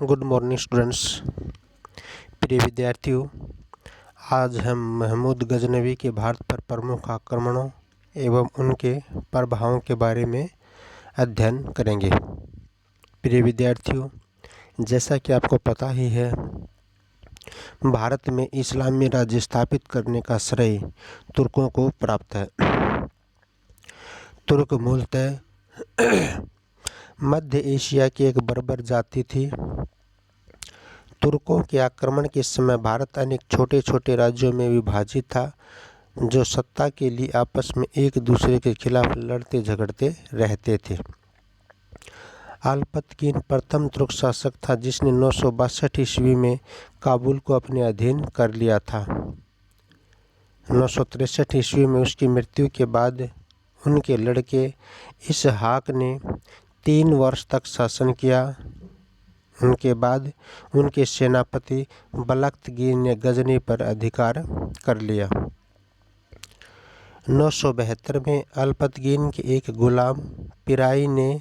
Good morning students. प्रिय विद्यार्थियों, आज हम महमूद गजनवी के भारत पर प्रमुख आक्रमणों एवं उनके प्रभावों के बारे में अध्ययन करेंगे। प्रिय विद्यार्थियों, जैसा कि आपको पता ही है, भारत में इस्लामी राज्य स्थापित करने का श्रेय तुर्कों को प्राप्त है। तुर्क मूलतः मध्य एशिया की एक बर्बर जाति थी। तुर्कों के आक्रमण के समय भारत अनेक छोटे छोटे राज्यों में विभाजित था, जो सत्ता के लिए आपस में एक दूसरे के खिलाफ लड़ते झगड़ते रहते थे। अल्पतकीन प्रथम तुर्क शासक था, जिसने 962 ईस्वी में काबुल को अपने अधीन कर लिया था। 963 ईस्वी में उसकी मृत्यु के बाद उनके लड़के इसहाक ने 3 वर्ष तक शासन किया। उनके बाद उनके सेनापति बख्तगिन ने गजनी पर अधिकार कर लिया। 972 में अल्पतकीन के एक गुलाम पिराई ने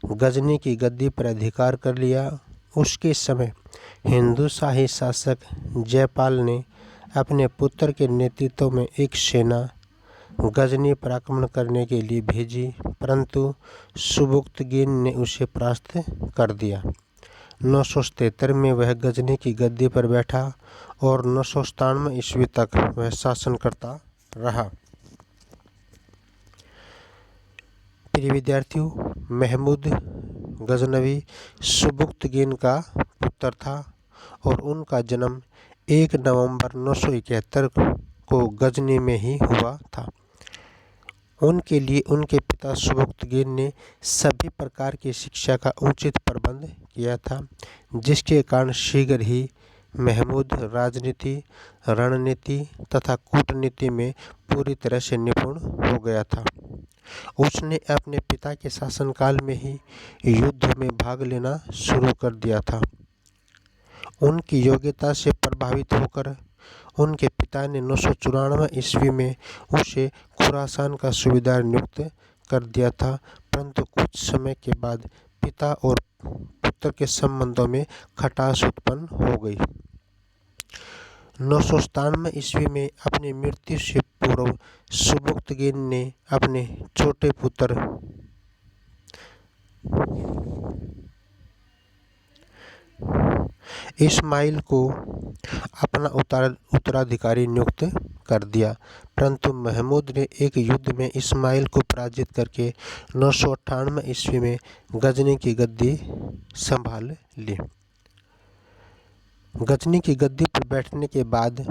गजनी की गद्दी पर अधिकार कर लिया। उसके समय हिंदू शाही शासक जयपाल ने अपने पुत्र के नेतृत्व में एक सेना गजनी पर आक्रमण करने के लिए भेजी, परंतु सुबुक्तगिन ने उसे परास्त कर दिया। 973 में वह गजनी की गद्दी पर बैठा और 997 ईस्वी तक वह शासन करता रहा। प्रिय विद्यार्थियों, महमूद गजनवी सुबुक्तगिन का पुत्र था और उनका जन्म 1 नवंबर 971 को गजनी में ही हुआ था। उनके लिए उनके पिता सुबुक्तगिन ने सभी प्रकार की शिक्षा का उचित प्रबंध किया था, जिसके कारण शीघ्र ही महमूद राजनीति, रणनीति तथा कूटनीति में पूरी तरह से निपुण हो गया था। उसने अपने पिता के शासनकाल में ही युद्ध में भाग लेना शुरू कर दिया था। उनकी योग्यता से प्रभावित होकर उनके पिता ने 994 ईस्वी में उसे खुरासान का सूबेदार नियुक्त कर दिया था, परंतु कुछ समय के बाद पिता और पुत्र के संबंधों में खटास उत्पन्न हो गई। 997 ईस्वी में अपनी मृत्यु से पूर्व सुबुक्तगिन ने अपने छोटे पुत्र इस्माइल को अपना उत्तराधिकारी नियुक्त कर दिया, परंतु महमूद ने एक युद्ध में इस्माइल को पराजित करके 998 ईस्वी में गजनी की गद्दी संभाल ली। गजनी की गद्दी पर बैठने के बाद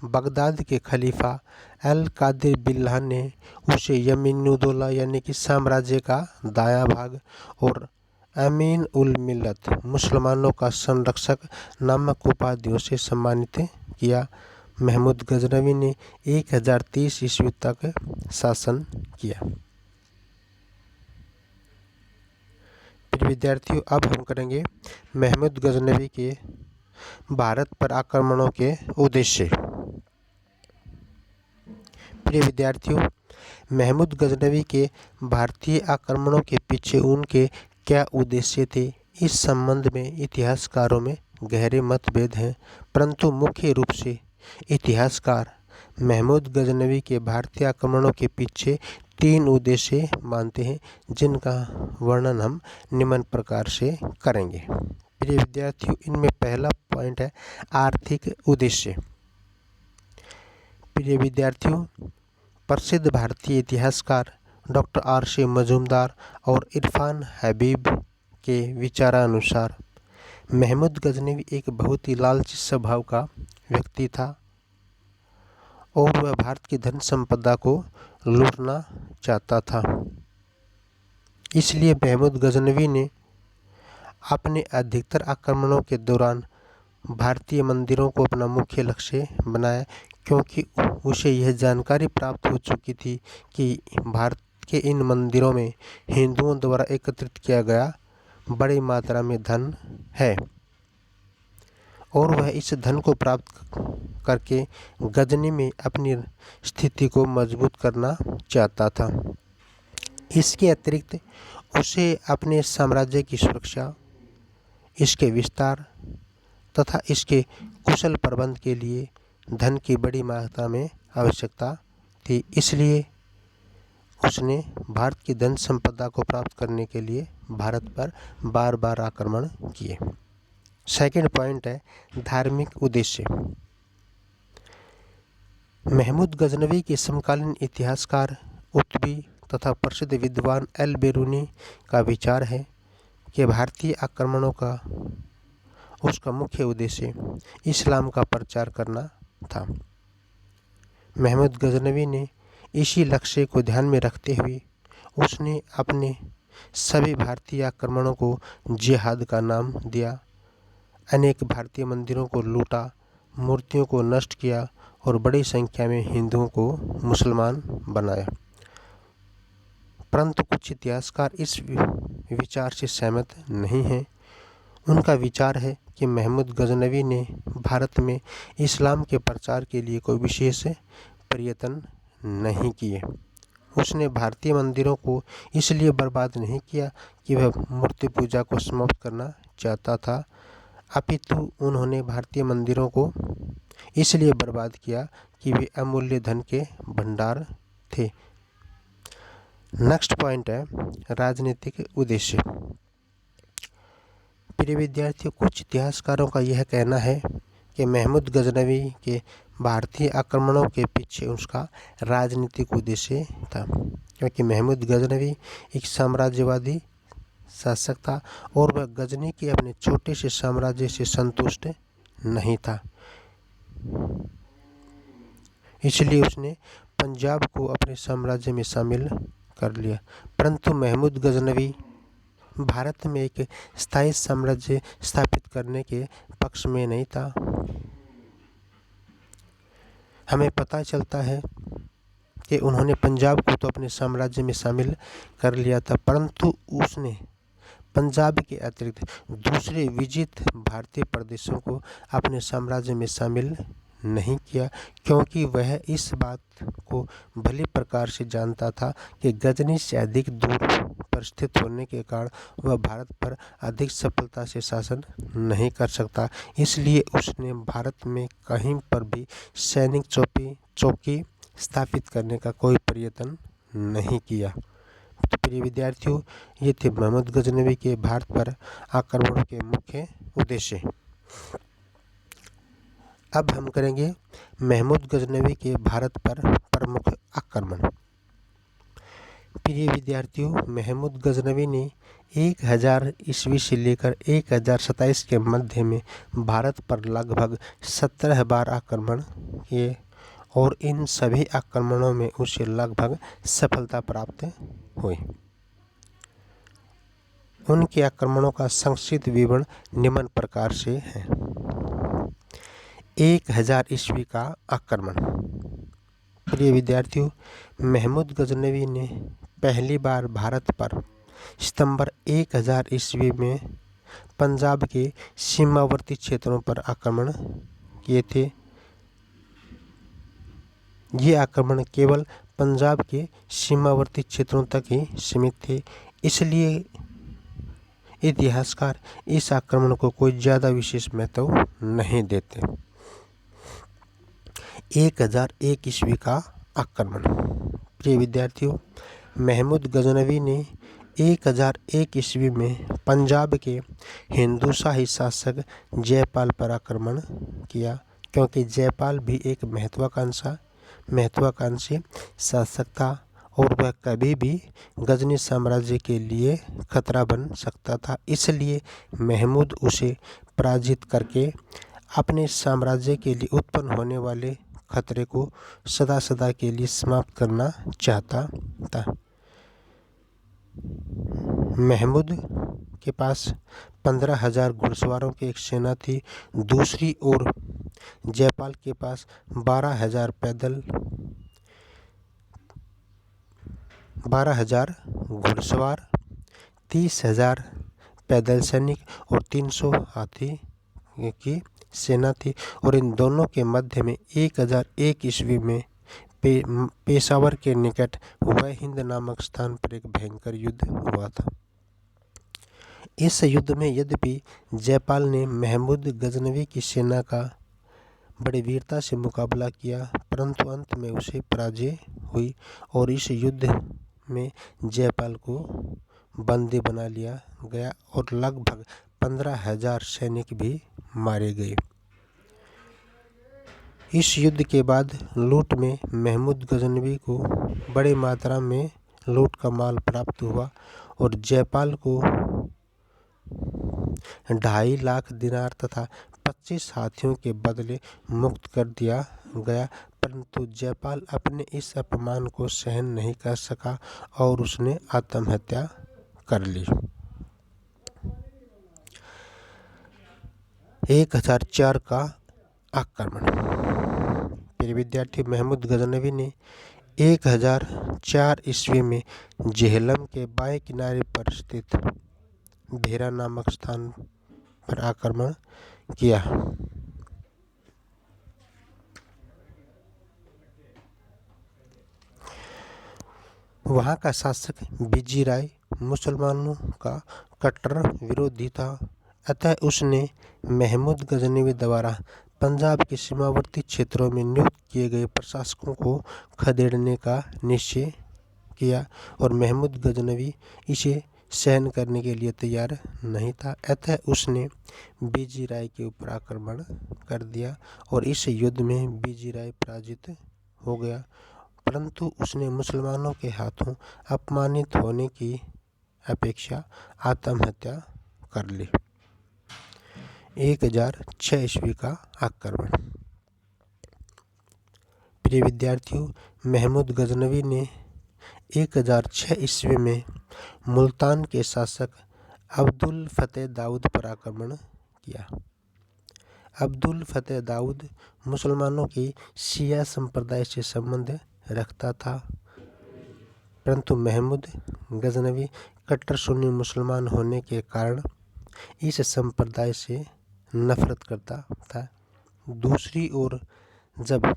बगदाद के खलीफा अल कादिर बिल्लाह ने उसे यमीनुद्दौला यानी कि साम्राज्य का दायां भाग और अमीन उल मिल्लत मुसलमानों का संरक्षक नामक उपाधियों से सम्मानित किया। महमूद गजनवी ने 1030 ईस्वी तक शासन किया। प्रिय विद्यार्थियों, अब हम करेंगे महमूद गजनवी के भारत पर आक्रमणों के उद्देश्य। प्रिय विद्यार्थियों, महमूद गजनवी के भारतीय आक्रमणों के पीछे उनके क्या उद्देश्य थे, इस संबंध में इतिहासकारों में गहरे मतभेद हैं, परंतु मुख्य रूप से इतिहासकार महमूद गजनवी के भारतीय आक्रमणों के पीछे 3 उद्देश्य मानते हैं, जिनका वर्णन हम निम्न प्रकार से करेंगे। प्रिय विद्यार्थियों, इनमें पहला पॉइंट है आर्थिक उद्देश्य। प्रिय विद्यार्थियों, प्रसिद्ध भारतीय इतिहासकार डॉक्टर R.C. मजूमदार और इरफान हबीब के विचारानुसार महमूद गजनवी एक बहुत ही लालची स्वभाव का व्यक्ति था और वह भारत की धन संपदा को लूटना चाहता था। इसलिए महमूद गजनवी ने अपने अधिकतर आक्रमणों के दौरान भारतीय मंदिरों को अपना मुख्य लक्ष्य बनाया, क्योंकि उसे यह जानकारी प्राप्त हो चुकी थी कि भारत के इन मंदिरों में हिंदुओं द्वारा एकत्रित किया गया बड़ी मात्रा में धन है और वह इस धन को प्राप्त करके गजनी में अपनी स्थिति को मजबूत करना चाहता था। इसके अतिरिक्त उसे अपने साम्राज्य की सुरक्षा, इसके विस्तार तथा इसके कुशल प्रबंध के लिए धन की बड़ी मात्रा में आवश्यकता थी। इसलिए उसने भारत की धन संपदा को प्राप्त करने के लिए भारत पर बार बार आक्रमण किए। सेकंड पॉइंट है धार्मिक उद्देश्य। महमूद गजनवी के समकालीन इतिहासकार उत्बी तथा प्रसिद्ध विद्वान अल बेरूनी का विचार है कि भारतीय आक्रमणों का उसका मुख्य उद्देश्य इस्लाम का प्रचार करना था। महमूद गजनवी ने इसी लक्ष्य को ध्यान में रखते हुए उसने अपने सभी भारतीय आक्रमणों को जिहाद का नाम दिया। अनेक भारतीय मंदिरों को लूटा, मूर्तियों को नष्ट किया और बड़ी संख्या में हिंदुओं को मुसलमान बनाया। परंतु कुछ इतिहासकार इस विचार से सहमत नहीं हैं। उनका विचार है कि महमूद गजनवी ने भारत में इस्लाम के प्रचार के लिए कोई विशेष प्रयत्न नहीं किए। उसने भारतीय मंदिरों को इसलिए बर्बाद नहीं किया कि वह मूर्ति पूजा को समाप्त करना चाहता था, अपितु उन्होंने भारतीय मंदिरों को इसलिए बर्बाद किया कि वे अमूल्य धन के भंडार थे। नेक्स्ट पॉइंट है राजनीतिक उद्देश्य। प्रिय विद्यार्थियों, कुछ इतिहासकारों का यह कहना है कि महमूद गजनवी के भारतीय आक्रमणों के पीछे उसका राजनीतिक उद्देश्य था, क्योंकि महमूद गजनवी एक साम्राज्यवादी शासक था और वह गजनी के अपने छोटे से साम्राज्य से संतुष्ट नहीं था। इसलिए उसने पंजाब को अपने साम्राज्य में शामिल कर लिया। परंतु महमूद गजनवी भारत में एक स्थायी साम्राज्य स्थापित करने के पक्ष में नहीं था। हमें पता चलता है कि उन्होंने पंजाब को तो अपने साम्राज्य में शामिल कर लिया था, परंतु उसने पंजाब के अतिरिक्त दूसरे विजित भारतीय प्रदेशों को अपने साम्राज्य में शामिल नहीं किया, क्योंकि वह इस बात को भली प्रकार से जानता था कि गजनी से अधिक दूर पर स्थित होने के कारण वह भारत पर अधिक सफलता से शासन नहीं कर सकता। इसलिए उसने भारत में कहीं पर भी सैनिक चौकी स्थापित करने का कोई प्रयत्न नहीं किया। तो प्रिय विद्यार्थियों, ये थे महमूद गजनवी के भारत पर आक्रमणों के मुख्य उद्देश्य। अब हम करेंगे महमूद गजनवी के भारत पर प्रमुख आक्रमण। प्रिय विद्यार्थियों, महमूद गजनवी ने 1000 ईस्वी से लेकर 1027 के मध्य में भारत पर लगभग 17 बार आक्रमण किए और इन सभी आक्रमणों में उसे लगभग सफलता प्राप्त हुई। उनके आक्रमणों का संक्षिप्त विवरण निम्न प्रकार से है। 1000 ईस्वी का आक्रमण। प्रिय विद्यार्थियों, महमूद गजनवी ने पहली बार भारत पर सितंबर 1000 ईस्वी में पंजाब के सीमावर्ती क्षेत्रों पर आक्रमण किए थे। ये आक्रमण केवल पंजाब के सीमावर्ती क्षेत्रों तक ही सीमित थे, इसलिए इतिहासकार इस आक्रमण को कोई ज़्यादा विशेष महत्व नहीं देते। 1001 ईस्वी का आक्रमण। प्रिय विद्यार्थियों, महमूद गजनवी ने 1001 ईस्वी में पंजाब के हिंदू शाही शासक जयपाल पर आक्रमण किया, क्योंकि जयपाल भी एक महत्वाकांक्षी शासक था और वह कभी भी गजनी साम्राज्य के लिए खतरा बन सकता था। इसलिए महमूद उसे पराजित करके अपने साम्राज्य के लिए उत्पन्न होने वाले खतरे को सदा सदा के लिए समाप्त करना चाहता था। महमूद के पास 15,000 घुड़सवारों की एक सेना थी। दूसरी ओर जयपाल के पास 12,000 घुड़सवार, 30,000 पैदल सैनिक और 300 हाथी की सेना थी और इन दोनों के मध्य में 1001 ईस्वी में पेशावर के निकट वह हिंद नामक स्थान पर एक भयंकर युद्ध हुआ था। इस युद्ध में यद्यपि जयपाल ने महमूद गजनवी की सेना का बड़ी वीरता से मुकाबला किया, परंतु अंत में उसे पराजय हुई और इस युद्ध में जयपाल को बंदी बना लिया गया और लगभग 15,000 सैनिक भी मारे गए। इस युद्ध के बाद लूट में महमूद गजनवी को बड़ी मात्रा में लूट का माल प्राप्त हुआ और जयपाल को 2.5 लाख दिनार तथा 25 हाथियों के बदले मुक्त कर दिया गया, परंतु जयपाल अपने इस अपमान को सहन नहीं कर सका और उसने आत्महत्या कर ली। 1004 का आक्रमण। प्रिय विद्यार्थी, महमूद गजनवी ने 1004 ईस्वी में जेहलम के बाएं किनारे पर स्थित भेरा नामक स्थान पर आक्रमण किया। वहां का शासक बिजी राय मुसलमानों का कट्टर विरोधी था, अतः उसने महमूद गजनवी द्वारा पंजाब के सीमावर्ती क्षेत्रों में नियुक्त किए गए प्रशासकों को खदेड़ने का निश्चय किया और महमूद गजनवी इसे सहन करने के लिए तैयार नहीं था, अतः उसने बिजी राय के ऊपर आक्रमण कर दिया और इस युद्ध में बिजी राय पराजित हो गया, परंतु उसने मुसलमानों के हाथों अपमानित होने की अपेक्षा आत्महत्या कर ली। 1006 ईस्वी का आक्रमण। प्रिय विद्यार्थियों, महमूद गजनवी ने 1006 ईस्वी में मुल्तान के शासक अब्दुल फतेह दाऊद पर आक्रमण किया। अब्दुल फतेह दाऊद मुसलमानों की शिया संप्रदाय से संबंध रखता था, परंतु महमूद गजनवी कट्टर सुन्नी मुसलमान होने के कारण इस संप्रदाय से नफरत करता था। दूसरी ओर जब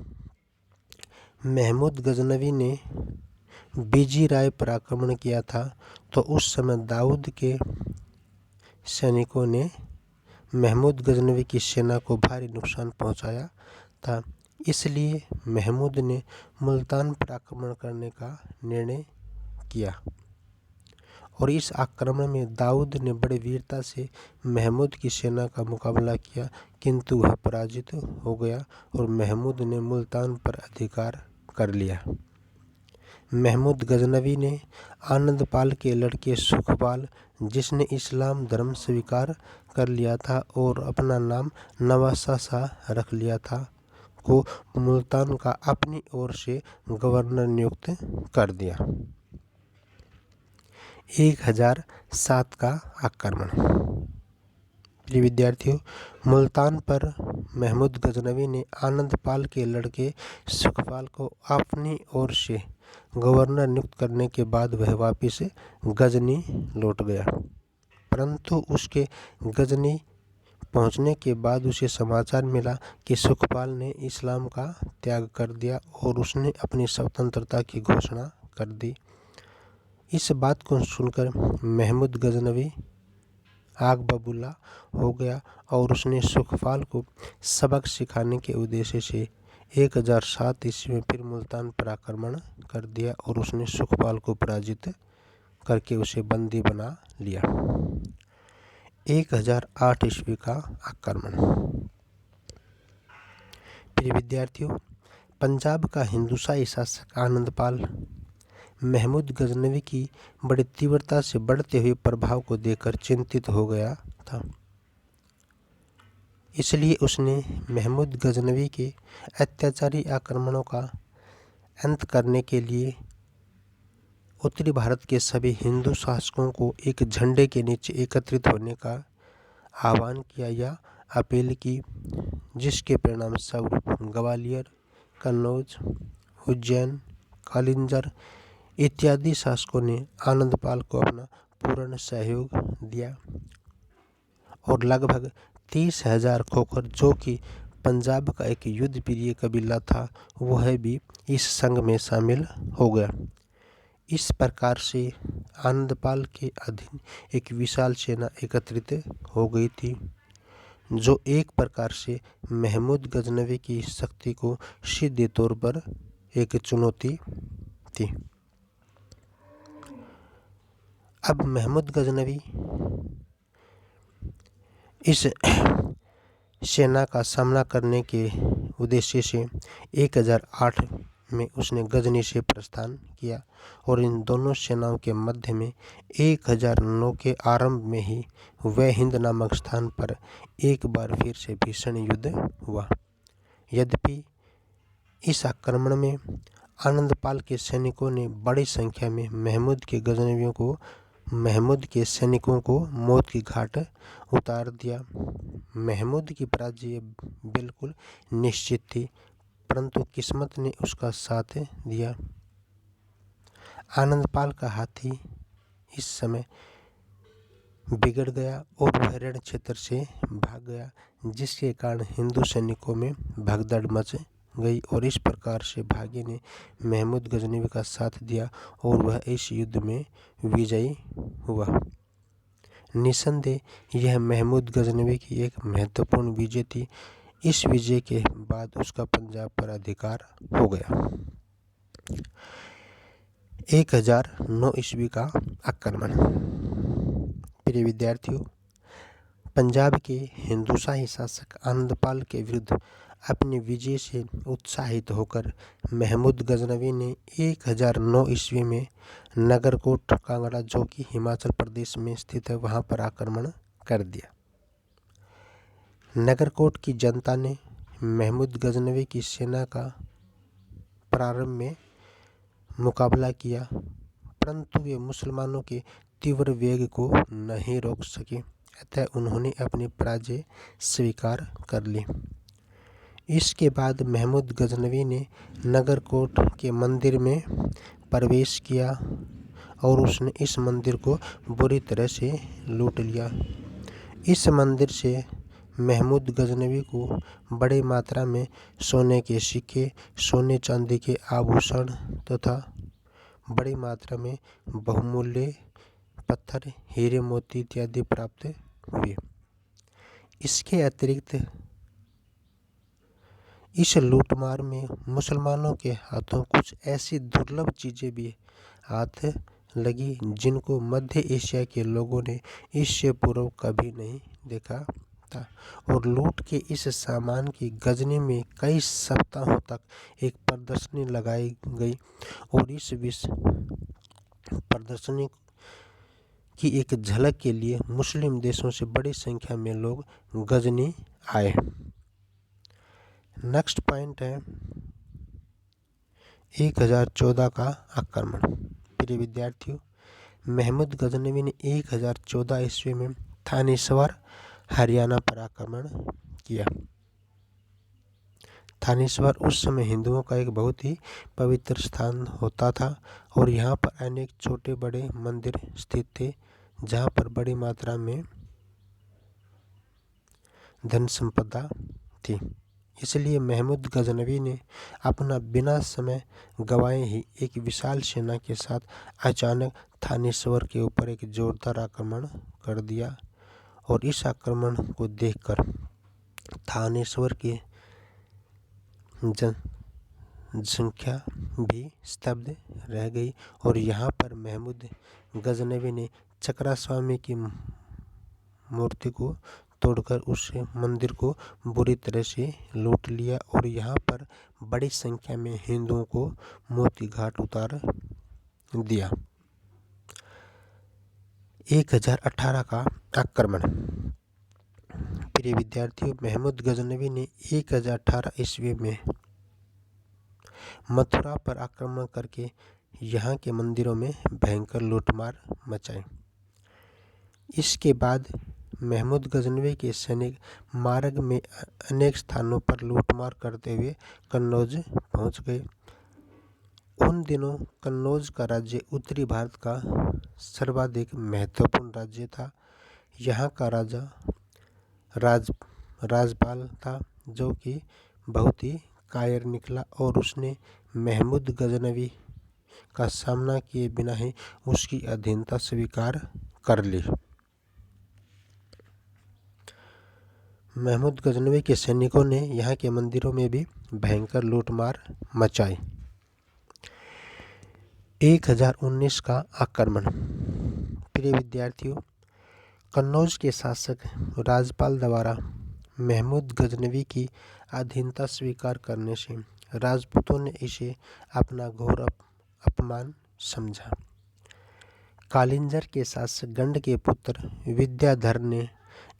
महमूद गजनवी ने बिजी राय पर आक्रमण किया था तो उस समय दाऊद के सैनिकों ने महमूद गजनवी की सेना को भारी नुकसान पहुंचाया था, इसलिए महमूद ने मुल्तान पर आक्रमण करने का निर्णय किया और इस आक्रमण में दाऊद ने बड़ी वीरता से महमूद की सेना का मुकाबला किया, किंतु वह पराजित हो गया और महमूद ने मुल्तान पर अधिकार कर लिया। महमूद गजनवी ने आनंदपाल के लड़के सुखपाल, जिसने इस्लाम धर्म स्वीकार कर लिया था और अपना नाम नवासा शाह रख लिया था, को मुल्तान का अपनी ओर से गवर्नर नियुक्त कर दिया। 1007 का आक्रमण। प्रिय विद्यार्थियों, मुल्तान पर महमूद गजनवी ने आनंदपाल के लड़के सुखपाल को अपनी ओर से गवर्नर नियुक्त करने के बाद वह वापिस गजनी लौट गया, परंतु उसके गजनी पहुंचने के बाद उसे समाचार मिला कि सुखपाल ने इस्लाम का त्याग कर दिया और उसने अपनी स्वतंत्रता की घोषणा कर दी। इस बात को सुनकर महमूद गजनवी आग बबूला हो गया और उसने सुखपाल को सबक सिखाने के उद्देश्य से 1007 ईस्वी में फिर मुल्तान पर आक्रमण कर दिया और उसने सुखपाल को पराजित करके उसे बंदी बना लिया। 1008 ईस्वी का आक्रमण। प्रिय विद्यार्थियों, पंजाब का हिंदूशाही शासक आनंदपाल महमूद गजनवी की बड़ी तीव्रता से बढ़ते हुए प्रभाव को देखकर चिंतित हो गया था, इसलिए उसने महमूद गजनवी के अत्याचारी आक्रमणों का अंत करने के लिए उत्तरी भारत के सभी हिंदू शासकों को एक झंडे के नीचे एकत्रित होने का आह्वान किया या अपील की, जिसके परिणाम स्वरूप ग्वालियर, कन्नौज, उज्जैन, कालिंजर इत्यादि शासकों ने आनंदपाल को अपना पूर्ण सहयोग दिया और लगभग 30,000 खोखर, जो कि पंजाब का एक युद्ध प्रिय कबीला था, वह भी इस संघ में शामिल हो गया। इस प्रकार से आनंदपाल के अधीन एक विशाल सेना एकत्रित हो गई थी, जो एक प्रकार से महमूद गजनवी की शक्ति को सीधे तौर पर एक चुनौती थी। अब महमूद गजनवी इस सेना का सामना करने के उद्देश्य से 1008 में उसने गजनी से प्रस्थान किया और इन दोनों सेनाओं के मध्य में 1009 के आरंभ में ही वह हिंद नामक स्थान पर एक बार फिर से भीषण युद्ध हुआ। यद्यपि इस आक्रमण में आनंदपाल के सैनिकों ने बड़ी संख्या में महमूद के सैनिकों को मौत की घाट उतार दिया। महमूद की पराजय बिल्कुल निश्चित थी, परंतु किस्मत ने उसका साथ दिया। आनंदपाल का हाथी इस समय बिगड़ गया और वह रण क्षेत्र से भाग गया, जिसके कारण हिंदू सैनिकों में भगदड़ मच गई और इस प्रकार से भाग्य ने महमूद गजनवी का साथ दिया और वह इस युद्ध में विजयी हुआ। निसंदेह यह महमूद गजनवी की एक महत्वपूर्ण विजय थी। इस विजय के बाद उसका पंजाब पर अधिकार हो गया। 1009 ईस्वी का आक्रमण। प्रिय विद्यार्थियों, पंजाब के हिंदूशाही शासक आनंदपाल के विरुद्ध अपनी विजय से उत्साहित होकर महमूद गजनवी ने 1009 ईस्वी में नगरकोट कांगड़ा, जो कि हिमाचल प्रदेश में स्थित है, वहां पर आक्रमण कर दिया। नगरकोट की जनता ने महमूद गजनवी की सेना का प्रारंभ में मुकाबला किया, परंतु वे मुसलमानों के तीव्र वेग को नहीं रोक सके, अतः उन्होंने अपनी पराजय स्वीकार कर ली। इसके बाद महमूद गजनवी ने नगरकोट के मंदिर में प्रवेश किया और उसने इस मंदिर को बुरी तरह से लूट लिया। इस मंदिर से महमूद गजनवी को बड़ी मात्रा में सोने के सिक्के, सोने चांदी के आभूषण तथा बड़ी मात्रा में बहुमूल्य पत्थर, हीरे, मोती इत्यादि प्राप्त हुए। इसके अतिरिक्त इस लूटमार में मुसलमानों के हाथों कुछ ऐसी दुर्लभ चीज़ें भी हाथ लगी जिनको मध्य एशिया के लोगों ने इससे पूर्व कभी नहीं देखा था, और लूट के इस सामान की गजनी में कई सप्ताहों तक एक प्रदर्शनी लगाई गई और इस प्रदर्शनी की एक झलक के लिए मुस्लिम देशों से बड़ी संख्या में लोग गजनी आए। नेक्स्ट पॉइंट है 1014 का आक्रमण। प्रिय विद्यार्थियों, महमूद गजनवी ने 1014 ईस्वी में थानेश्वर, हरियाणा पर आक्रमण किया। थानेश्वर उस समय हिंदुओं का एक बहुत ही पवित्र स्थान होता था और यहाँ पर अनेक छोटे बड़े मंदिर स्थित थे, जहाँ पर बड़ी मात्रा में धन संपदा थी। इसलिए महमूद गजनवी ने अपना बिना समय गंवाए ही एक विशाल सेना के साथ अचानक थानेश्वर के ऊपर एक जोरदार आक्रमण कर दिया और इस आक्रमण को देखकर थानेश्वर की जनसंख्या भी स्तब्ध रह गई और यहाँ पर महमूद गजनवी ने चक्रास्वामी की मूर्ति को तोड़कर उस मंदिर को बुरी तरह से लूट लिया और यहाँ पर बड़ी संख्या में हिंदुओं को मौत की घाट उतार दिया। 1018 का आक्रमण। प्रिय विद्यार्थियों, महमूद गजनवी ने 1018 ईस्वी में मथुरा पर आक्रमण करके यहाँ के मंदिरों में भयंकर लूटमार मचाई। इसके बाद महमूद गजनवी के सैनिक मार्ग में अनेक स्थानों पर लूटमार करते हुए कन्नौज पहुंच गए। उन दिनों कन्नौज का राज्य उत्तरी भारत का सर्वाधिक महत्वपूर्ण राज्य था। यहाँ का राजा राजपाल था, जो कि बहुत ही कायर निकला और उसने महमूद गजनवी का सामना किए बिना ही उसकी अधीनता स्वीकार कर ली। महमूद गजनवी के सैनिकों ने यहाँ के मंदिरों में भी भयंकर लूटमार मचाई। 1019 का आक्रमण। प्रिय विद्यार्थियों, कन्नौज के शासक राजपाल द्वारा महमूद गजनवी की अधीनता स्वीकार करने से राजपूतों ने इसे अपना घोर अपमान समझा। कालिंजर के शासक गंड के पुत्र विद्याधर ने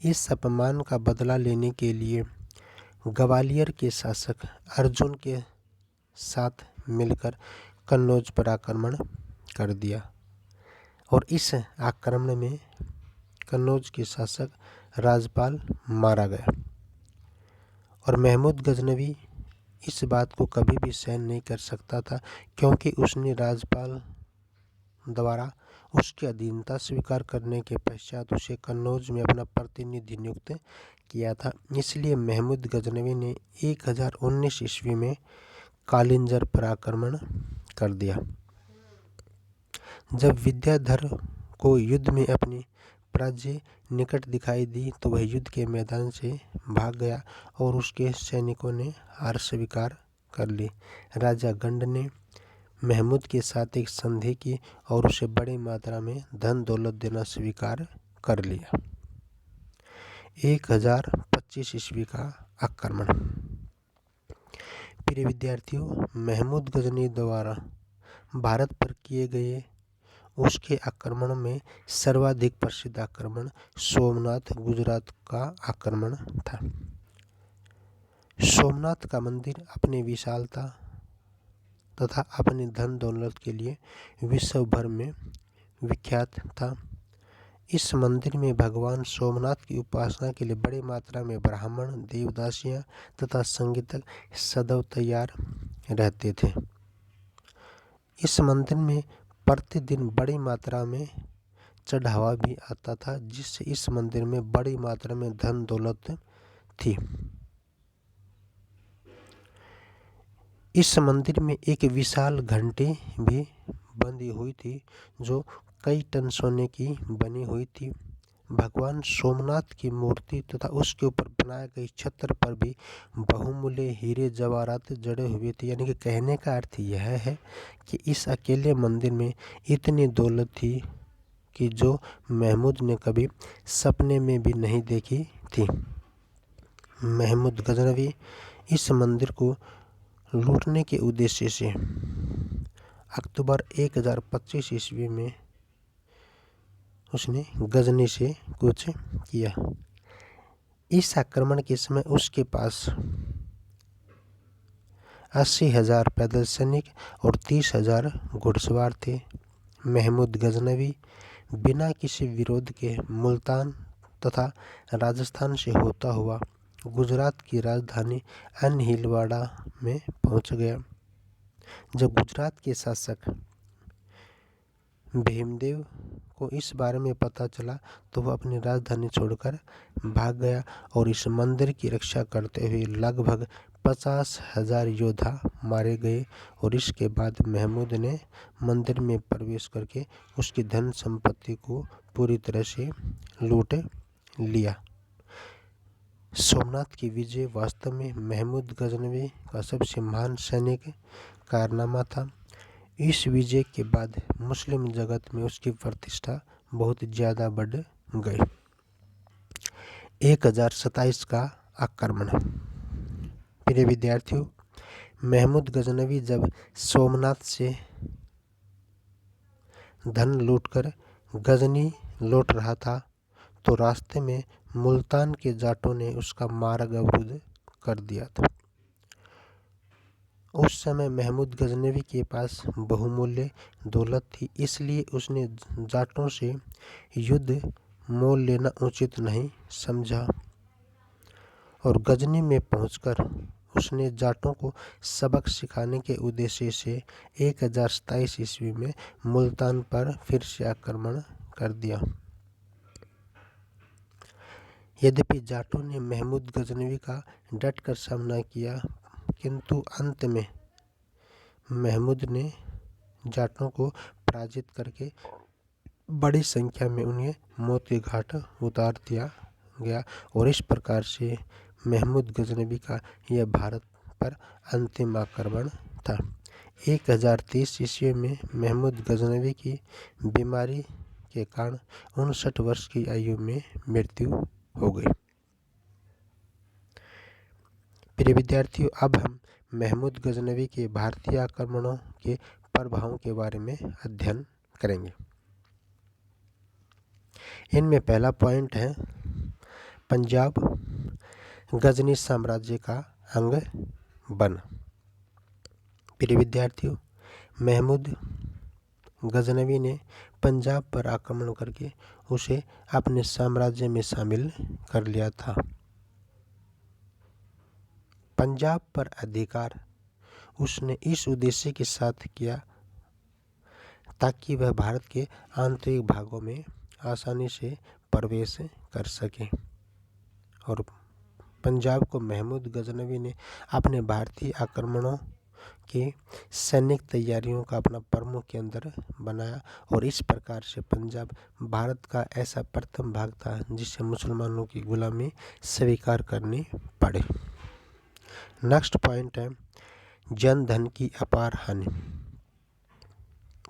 इस अपमान का बदला लेने के लिए ग्वालियर के शासक अर्जुन के साथ मिलकर कन्नौज पर आक्रमण कर दिया और इस आक्रमण में कन्नौज के शासक राजपाल मारा गया। और महमूद गजनवी इस बात को कभी भी सहन नहीं कर सकता था, क्योंकि उसने राजपाल द्वारा उसकी अधीनता स्वीकार करने के पश्चात उसे कन्नौज में अपना प्रतिनिधि नियुक्त किया था। इसलिए महमूद गजनवी ने 1019 ईस्वी में कालिंजर पर आक्रमण कर दिया। जब विद्याधर को युद्ध में अपनी पराजय निकट दिखाई दी तो वह युद्ध के मैदान से भाग गया और उसके सैनिकों ने हार स्वीकार कर ली। राजा गंड ने महमूद के साथ एक संधि की और उसे बड़ी मात्रा में धन दौलत देना स्वीकार कर लिया। 1025 ईस्वी का आक्रमण। प्रिय विद्यार्थियों, महमूद गजनवी द्वारा भारत पर किए गए उसके आक्रमण में सर्वाधिक प्रसिद्ध आक्रमण सोमनाथ गुजरात का आक्रमण था। सोमनाथ का मंदिर अपनी विशालता तथा अपनी धन दौलत के लिए विश्व भर में विख्यात था। इस मंदिर में भगवान सोमनाथ की उपासना के लिए बड़ी मात्रा में ब्राह्मण, देवदासियां तथा संगीतक सदैव तैयार रहते थे। इस मंदिर में प्रतिदिन बड़ी मात्रा में चढ़ावा भी आता था, जिससे इस मंदिर में बड़ी मात्रा में धन दौलत थी। इस मंदिर में एक विशाल घंटी भी बंधी हुई थी जो कई टन सोने की बनी हुई थी। भगवान सोमनाथ की मूर्ति तथा उसके ऊपर बनाए गए छत्र पर भी बहुमूल्य हीरे जवाहरात जड़े हुए थे। यानी कि कहने का अर्थ यह है कि इस अकेले मंदिर में इतनी दौलत थी कि जो महमूद ने कभी सपने में भी नहीं देखी थी। महमूद गजनवी इस मंदिर को लूटने के उद्देश्य से अक्टूबर 1025 ईस्वी में उसने गजनी से कूच किया। इस आक्रमण के समय उसके पास 80,000 पैदल सैनिक और 30,000 घुड़सवार थे। महमूद गजनवी बिना किसी विरोध के मुल्तान तथा राजस्थान से होता हुआ गुजरात की राजधानी अनहिलवाड़ा में पहुंच गया। जब गुजरात के शासक भीमदेव को इस बारे में पता चला तो वह अपनी राजधानी छोड़कर भाग गया और इस मंदिर की रक्षा करते हुए लगभग 50,000 योद्धा मारे गए। और इसके बाद महमूद ने मंदिर में प्रवेश करके उसकी धन संपत्ति को पूरी तरह से लूट लिया। सोमनाथ की विजय वास्तव में महमूद गजनवी का सबसे महान सैनिक कारनामा था। इस विजय के बाद मुस्लिम जगत में उसकी प्रतिष्ठा बहुत ज़्यादा बढ़ गई। 1027 का आक्रमण। प्रिय विद्यार्थियों, महमूद गजनवी जब सोमनाथ से धन लूटकर गजनी लौट रहा था तो रास्ते में मुल्तान के जाटों ने उसका मार्ग अवरुद्ध कर दिया था। उस समय महमूद गजनवी के पास बहुमूल्य दौलत थी, इसलिए उसने जाटों से युद्ध मोल लेना उचित नहीं समझा और गजनी में पहुंचकर उसने जाटों को सबक सिखाने के उद्देश्य से 1027 ईस्वी में मुल्तान पर फिर से आक्रमण कर दिया। यद्यपि जाटों ने महमूद गजनवी का डटकर सामना किया, किंतु अंत में महमूद ने जाटों को पराजित करके बड़ी संख्या में उन्हें मौत के घाट उतार दिया गया और इस प्रकार से महमूद गजनवी का यह भारत पर अंतिम आक्रमण था। 1030 ईस्वी में महमूद गजनवी की बीमारी के कारण 59 वर्ष की आयु में मृत्यु हो गई। प्रिय विद्यार्थियों, अब हम महमूद गजनवी के भारतीय आक्रमणों के प्रभावों के बारे में अध्ययन करेंगे। इनमें पहला पॉइंट है पंजाब गजनी साम्राज्य का अंग बना। प्रिय विद्यार्थियों, महमूद गजनवी ने पंजाब पर आक्रमण करके उसे अपने साम्राज्य में शामिल कर लिया था। पंजाब पर अधिकार उसने इस उद्देश्य के साथ किया ताकि वह भारत के आंतरिक भागों में आसानी से प्रवेश कर सके और पंजाब को महमूद गजनवी ने अपने भारतीय आक्रमणों के सैनिक तैयारियों का अपना प्रमुख केंद्र बनाया और इस प्रकार से पंजाब भारत का ऐसा प्रथम भाग था जिसे मुसलमानों की गुलामी स्वीकार करनी पड़े। नेक्स्ट पॉइंट है जन धन की अपार हानि।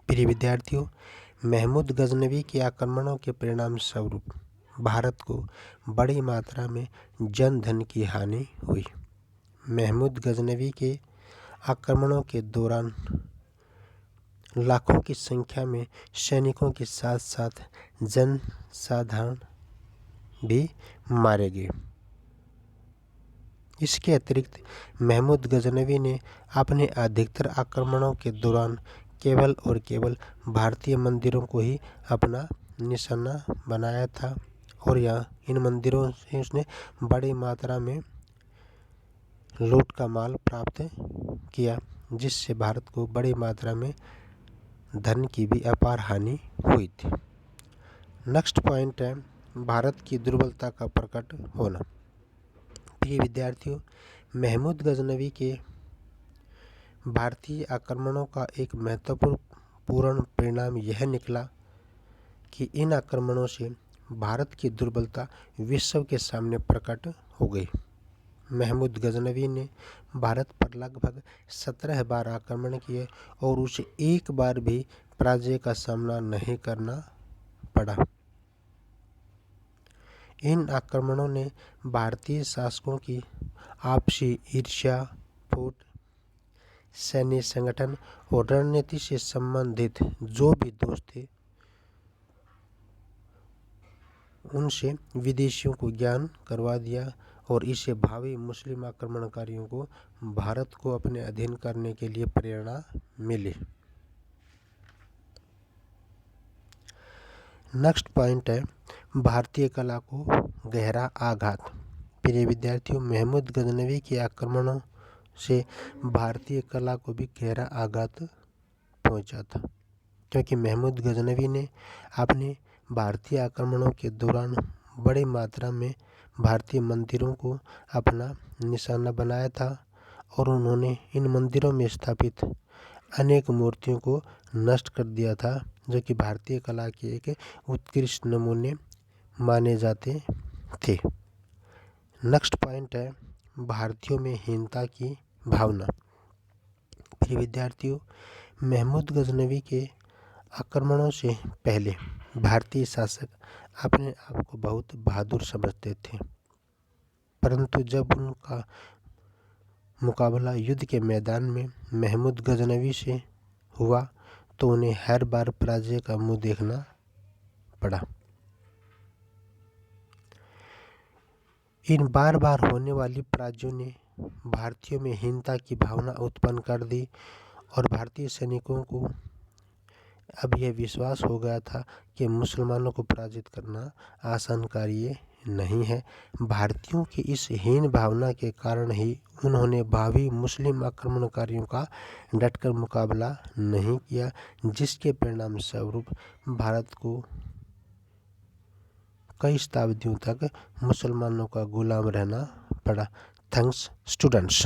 प्रिय विद्यार्थियों, महमूद गजनवी के आक्रमणों के परिणाम स्वरूप भारत को बड़ी मात्रा में जन धन की हानि हुई। महमूद गजनवी के आक्रमणों के दौरान लाखों की संख्या में सैनिकों के साथ साथ जनसाधारण भी मारे गए। इसके अतिरिक्त महमूद गजनवी ने अपने अधिकतर आक्रमणों के दौरान केवल और केवल भारतीय मंदिरों को ही अपना निशाना बनाया था और इन मंदिरों से उसने बड़ी मात्रा में लूट का माल प्राप्त किया, जिससे भारत को बड़ी मात्रा में धन की भी अपार हानि हुई थी। नेक्स्ट पॉइंट है भारत की दुर्बलता का प्रकट होना। प्रिय विद्यार्थियों, महमूद गजनवी के भारतीय आक्रमणों का एक महत्वपूर्ण परिणाम यह निकला कि इन आक्रमणों से भारत की दुर्बलता विश्व के सामने प्रकट हो गई। महमूद गजनवी ने भारत पर लगभग 17 बार आक्रमण किए और उसे एक बार भी पराजय का सामना नहीं करना पड़ा। इन आक्रमणों ने भारतीय शासकों की आपसी ईर्ष्या, फूट, सैन्य संगठन और रणनीति से संबंधित जो भी दोष थे उनसे विदेशियों को ज्ञान करवा दिया और इससे भावी मुस्लिम आक्रमणकारियों को भारत को अपने अधीन करने के लिए प्रेरणा मिली। नेक्स्ट पॉइंट है भारतीय कला को गहरा आघात। प्रिय विद्यार्थियों, महमूद गजनवी के आक्रमणों से भारतीय कला को भी गहरा आघात पहुंचा था, क्योंकि महमूद गजनवी ने अपने भारतीय आक्रमणों के दौरान बड़ी मात्रा में भारतीय मंदिरों को अपना निशाना बनाया था और उन्होंने इन मंदिरों में स्थापित अनेक मूर्तियों को नष्ट कर दिया था, जो कि भारतीय कला के एक उत्कृष्ट नमूने माने जाते थे। नेक्स्ट पॉइंट है भारतीयों में हीनता की भावना। प्रिय विद्यार्थियों, महमूद गजनवी के आक्रमणों से पहले भारतीय शासक अपने आप को बहुत बहादुर समझते थे, परंतु जब उनका मुकाबला युद्ध के मैदान में महमूद गजनवी से हुआ तो उन्हें हर बार पराजय का मुंह देखना पड़ा। इन बार बार होने वाली पराजयों ने भारतीयों में हीनता की भावना उत्पन्न कर दी और भारतीय सैनिकों को अब यह विश्वास हो गया था कि मुसलमानों को पराजित करना आसान कार्य नहीं है। भारतीयों की इस हीन भावना के कारण ही उन्होंने भावी मुस्लिम आक्रमणकारियों का डटकर मुकाबला नहीं किया, जिसके परिणाम स्वरूप भारत को कई शताब्दियों तक मुसलमानों का गुलाम रहना पड़ा। Thanks students.